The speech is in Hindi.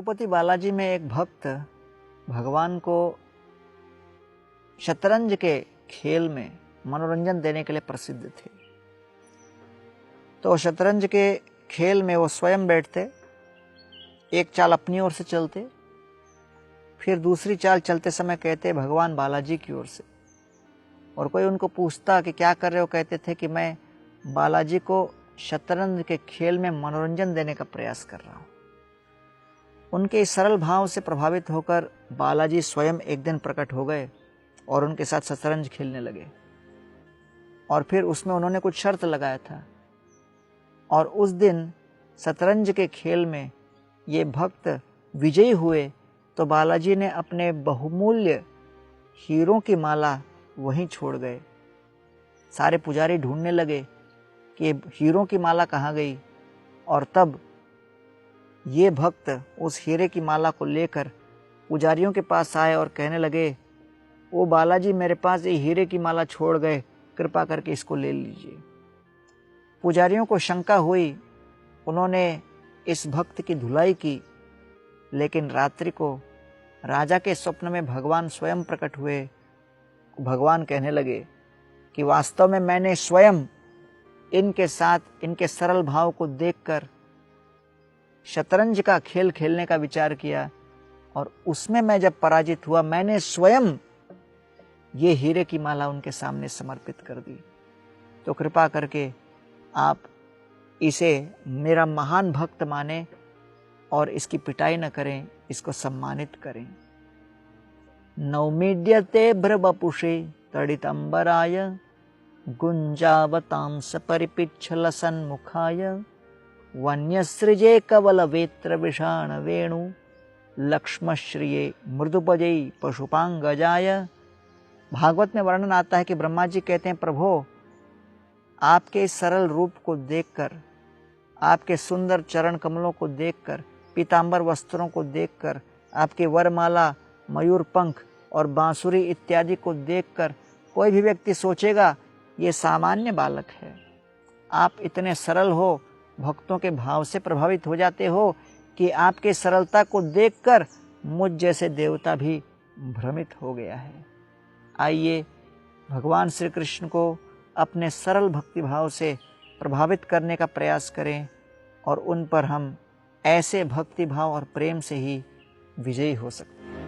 तिरुपति बालाजी में एक भक्त भगवान को शतरंज के खेल में मनोरंजन देने के लिए प्रसिद्ध थे। तो शतरंज के खेल में वो स्वयं बैठते, एक चाल अपनी ओर से चलते, फिर दूसरी चाल चलते समय कहते भगवान बालाजी की ओर से। और कोई उनको पूछता कि क्या कर रहे हो, कहते थे कि मैं बालाजी को शतरंज के खेल में मनोरंजन देने का प्रयास कर रहा हूँ। उनके इस सरल भाव से प्रभावित होकर बालाजी स्वयं एक दिन प्रकट हो गए और उनके साथ शतरंज खेलने लगे। और फिर उसमें उन्होंने कुछ शर्त लगाया था, और उस दिन शतरंज के खेल में ये भक्त विजयी हुए तो बालाजी ने अपने बहुमूल्य हीरों की माला वहीं छोड़ गए। सारे पुजारी ढूंढने लगे कि हीरों की माला कहाँ गई, और तब ये भक्त उस हीरे की माला को लेकर पुजारियों के पास आए और कहने लगे, ओ बालाजी, मेरे पास ये हीरे की माला छोड़ गए, कृपा करके इसको ले लीजिए। पुजारियों को शंका हुई, उन्होंने इस भक्त की धुलाई की, लेकिन रात्रि को राजा के स्वप्न में भगवान स्वयं प्रकट हुए। भगवान कहने लगे कि वास्तव में मैंने स्वयं इनके साथ इनके सरल भाव को देखकर शतरंज का खेल खेलने का विचार किया, और उसमें मैं जब पराजित हुआ, मैंने स्वयं ये हीरे की माला उनके सामने समर्पित कर दी। तो कृपा करके आप इसे मेरा महान भक्त माने और इसकी पिटाई न करें, इसको सम्मानित करें। नौमीड्यते भ्रवपुषे तडितंबराय गुंजावतां सपरिपिच्छल सन्मुखाय वन्यसृजे कवल वेत्र विषाण वेणु लक्ष्मश्रिये मृदुपजै पशुपांगजाय। भागवत में वर्णन आता है कि ब्रह्मा जी कहते हैं, प्रभो, आपके सरल रूप को देखकर, आपके सुंदर चरण कमलों को देखकर, पीतांबर वस्त्रों को देखकर, आपके वरमाला, मयूर पंख और बांसुरी इत्यादि को देखकर कोई भी व्यक्ति सोचेगा ये सामान्य बालक है। आप इतने सरल हो, भक्तों के भाव से प्रभावित हो जाते हो कि आपके सरलता को देखकर मुझ जैसे देवता भी भ्रमित हो गया है। आइए भगवान श्री कृष्ण को अपने सरल भक्ति भाव से प्रभावित करने का प्रयास करें, और उन पर हम ऐसे भक्ति भाव और प्रेम से ही विजयी हो सकते हैं।